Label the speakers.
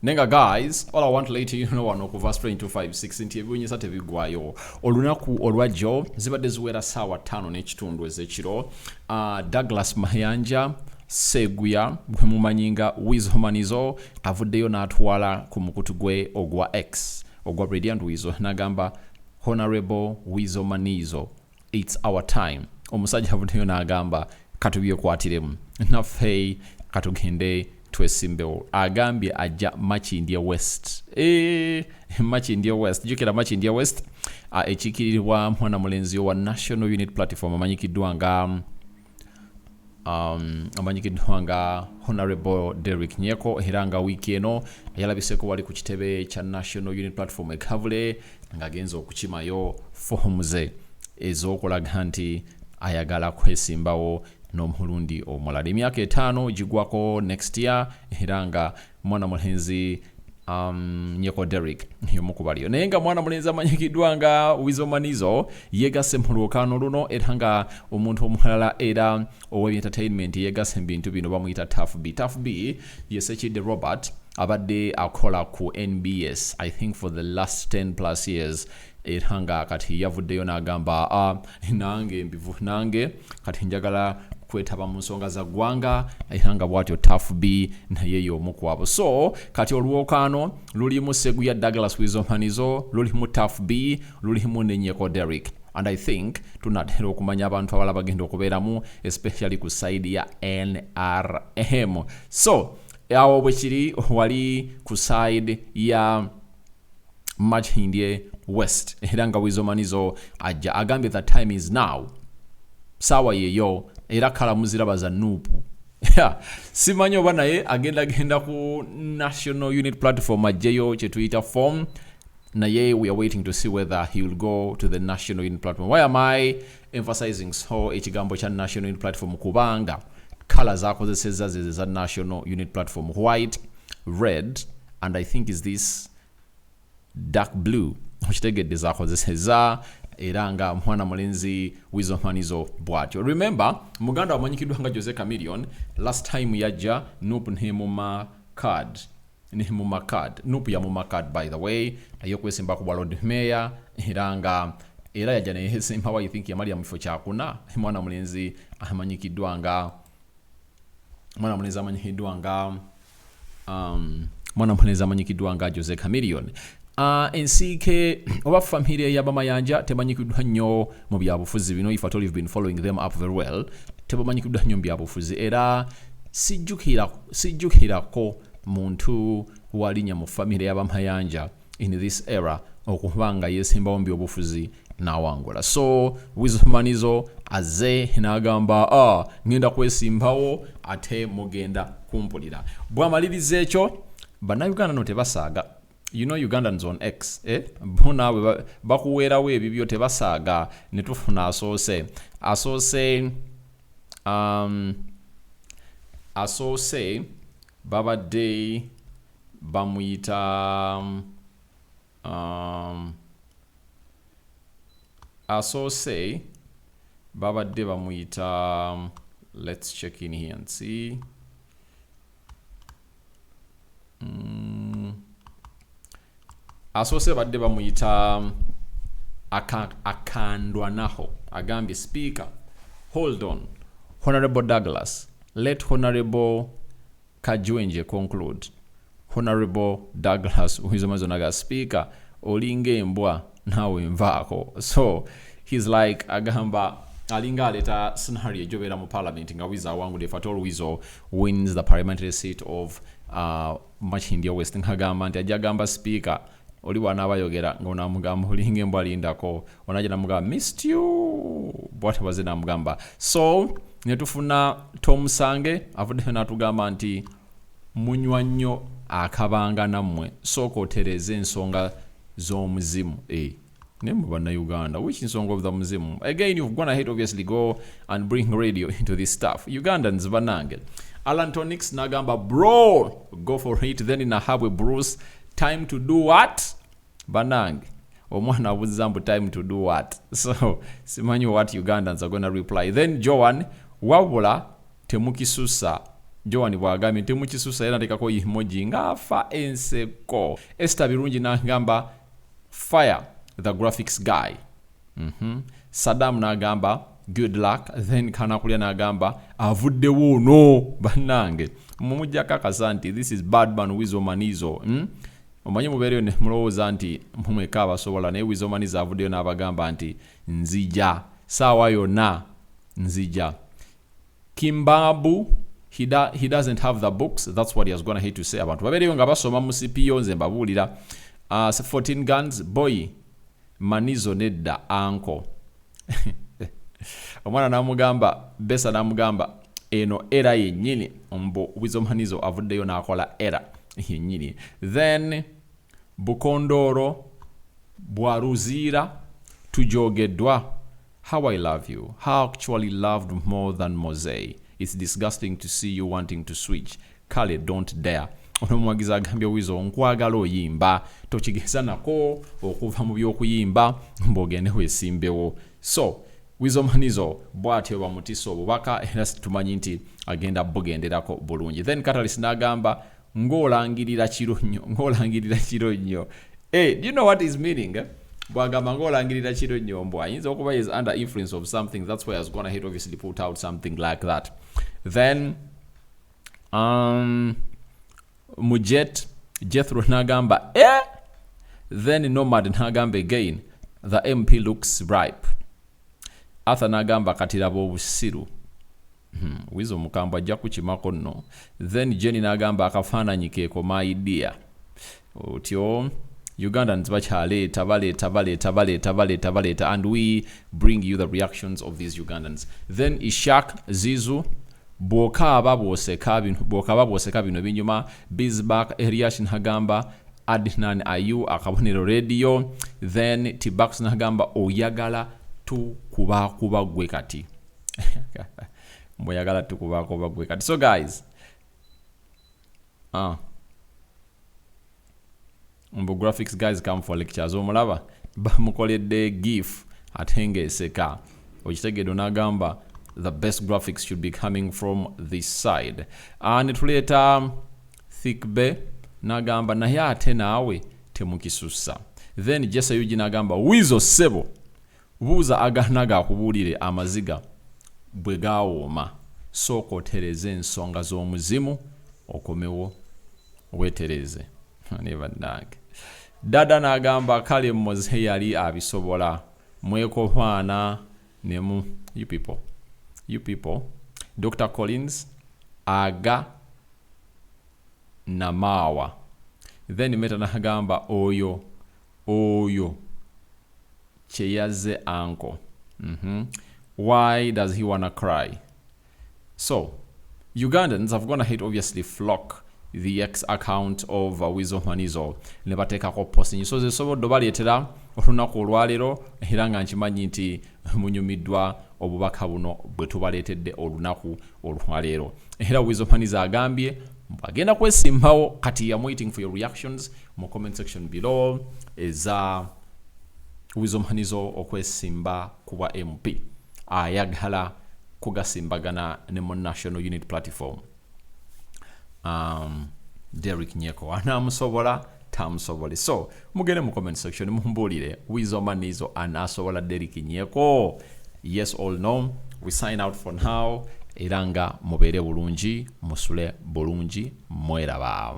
Speaker 1: Nenga guys, all I want to let you know wano ku verse 2256 nti ebibunyisa tebigwayo. Olunaku olwajjo zibadde ziwera ssaawa 5 n'ekitundu ez'ekiro. Douglas Mayanja Seguya gwe mumanyinga Weasel Manizo avuddeyo n'atwala ku mukutu gwe ogwa X ogwa Radiant Weasel n'agamba Honorable Weasel Manizo, it's our time. Omusajja avuddeyo n'agamba katubyekwatiramu naffe katugende twesimbewo. Agambye ajja Makindye West. Makindye West. Jukira Makindye West ekikirirwa mwana mulenzi wa National Unit Platform amanyikiddwa nga Honorable Derek Nyeko era nga wiki eno yalabiseko wali ku kitebe kya National Unit Platform ekavule nga agenza okukimayo fomu ze ez'okulaga nti ayagala kwesimbawo n'omulundi omulala. Emyaka 5 gigwako next year era nga mwana mulenzi Nyeko Derek yomu kubaliyo. Naye nga mwana mulenzi amanyikiddwa nga Weasel Manizo yegasse mu lwokaano luno era nga omuntu omulala era ow'entertainment yegasse mu bintu bino bamuyita Tough B. Tough B yesekidde Robert abadde akola ku NBS I think for the last 10 plus years era nga kati yavuddeyo n'agamba nange kati njagala kwetaba mu nsonga za ggwanga era nga bw'atyo Tough B naye y'omu kwabo. So kati olwokaano lulimu Seguya Douglas Weasel Manizo, lulimu Tough B, lulimu ne Nyeko Derek. And I think tunatera okumanya abantu abala bagenda okubeeramu especially ku side ya NRM. So awo bwe kiri wali ku side ya Makindye West era nga Weasel Manizo ajja agambye the time is now. Sawa yeyo era kala muziraba za nupu. Simanyi oba naye agenda ku National Unit Platform ajjeyo kye tuyita form. Naye we are waiting to see whether he will go to the National Unit Platform. Why am I emphasizing so ekigambo kya National Unit Platform? Kubanga kala zakozeseza ze za National Unit Platform white, red, and I think is this dark blue. Okitegedde zakozeseza era nga mwana mulenzi Weasel Manizo bwatyo. Remember muganda wamanyikiddwa nga Jose Chameleon last time yajja Noop Nehemuma card Noop ya muma card by the way ayo kwesimba ku Lord Mayor era yajja ne yesimba wa I think yamali ya mufo kyakuna mwana mulenzi amanyikiddwa nga Jose Chameleon. Ensiike oba family ya Bamayanja temanyikiddwa nnyo mu byabufuzi bino. If at all you've been following them up very well, tebamanyikiddwa nnyo mu byabufuzi era sijjukirako muntu walinya mu family ya Bamayanja in this era okubanga yesimbawo mu byobufuzi n'awangula. So Weasel Manizo aze n'agamba ngenda kwesimbawo ate mugenda kumpulira. Bw'amaliriza ekyo bannayuganda no tebasaaga. You know Ugandans on X, bona bakuweerawo ebibyo tebasaaga ne tufuna asoose babadde bamuyita let's check in here and see. Asoose badde bamuyita akandwanaho agambye speaker, hold on Honorable Douglas, let Honorable Kajwenje conclude. Honorable Douglas Weasel Manizo speaker olinga embwa nawe nvaako. So he's like agamba alinga aleta scenario ejobera mu parliament nga Weasel awangudde if at all Weasel wins the parliamentary seat of Makindye West ngagamba nti ajagamba speaker oli wanabayogera ng'onamugamba olinga embwa alindako onajja namugamba missed you bwate baze namugamba. So netufuna Tom Sange avuddeyo n'atugamba nti munywa nnyo akabanga nammwe sooka otereze ensonga z'omuzimu. Name Uganda, which is song of the muzimu? Again, you've gone ahead obviously go and bring radio into this stuff. Ugandans banange. Alan Tonix nagamba bro go for it then in a habwe Bruce time to do what? Banange. Omwana abuzambu time to do what? So simanyi what Ugandans are going to reply. Then Joan wabula temukisusa Joan bwagambye nti mukisusa era natekako emoji ng'afa enseko. Esther Birungi n'agamba fire the graphics guy. Saddam n'agamba good luck. Then Kanakulya n'agamba avuddewo ono bannange. Mumujja kakasa nti this is Badman Weasel Manizo. Omanyi mubeereyo ne mulowooza nti mumweka abasobola naye Weasel Manizo avuddeyo n'abagamba nti nzija saawa yonna nzija. Kimbabu he doesn't have the books. That's what he has gone ahead to say. Abantu babeereyo nga basoma mu CPO nze mbabuulira. 14 guns boy Manizo nedda uncle. Omwana namugamba Besa namugamba eno era yennyini ombo Weasel Manizo avuddeyo n'akola era yennyini. Then Bukondoro Bwaruzira tujogeddwa how I love you. How actually loved more than Mose. It's disgusting to see you wanting to switch. Kale don't dare. Onomwagiza agambye Weasel nkwagala oyimba tokigeza nako okuva mu by'okuyimba mbogende weesimbewo. So Weasel Manizo bw'atyo bamutiisa obubaka era tumanyi nti agenda bugenderako bulungi. Then Catalyst n'agamba ng'olangirira kiro nnyo. Hey, do you know what is meaning? Bwagamba ng'olangirira kiro nnyo mbwa ayinza okuba is under influence of something. That's why I was gonna obviously put out something like that. Then Mujet Jethro n'agamba then Nomad n'agamba again the MP looks ripe. Arthur n'agamba katirabo obusiru. Weasel mukambwe ajja kukimako nno. Then Jenny n'agamba akafaananyi keeko my idea. Otyo Ugandans baleeta and we bring you the reactions of these Ugandans. Then Ishak Zizu bw'okaaba bw'oseka bino binyuma. Bizbak Eriash n'agamba Adnan Ayu akabonero radio. Then Tibax n'agamba oyagala tukubakuba gwe kati. Moyagala tukubakuba gwe kati. So guys, Mbo graphics guys come for lectures. Omulaba bamukoledde gif atenge eseka. Okitegedde n'agamba the best graphics should be coming from this side. Netuleta Thickbe n'agamba naye ate naawe temukisusa. Then Jesse Yuji n'agamba Weasel sebo buuza aganaga akubuulire amaziga bwe gawooma sooka otereze ensonga z'omuzimu okomewo weetereze. Dada n'agamba kale Mose yali abisobola mwekopaana nemu you people. Dr. Collins aga namawa. Then Meta n'agamba oyo cheyaze uncle. Why does he wanna cry? So Ugandans have gone ahead obviously flock the X account of Weasel Manizo ne bateekako posting. So zesobodde baleetera olunaku olwaleero era nga nkimanyi nti munyumiddwa obubaka buno bwe tubaleetedde olunaku olwaleero. Era Weasel Manizo agambye agenda kwesimbawo kati I'm waiting for your reactions mu comment section below. Eza Weasel Manizo okwesimba kuba MP ayagala kugasimbagana ne mu National Unity Platform. Derek Nyeko anamusobola tamusobole. So mugende mu comment section mumbuulire Weasel Manizo anasobola Derek Nyeko? Yes or no? We sign out for now. Iranga mubeere bulungi musule bulungi mweraba.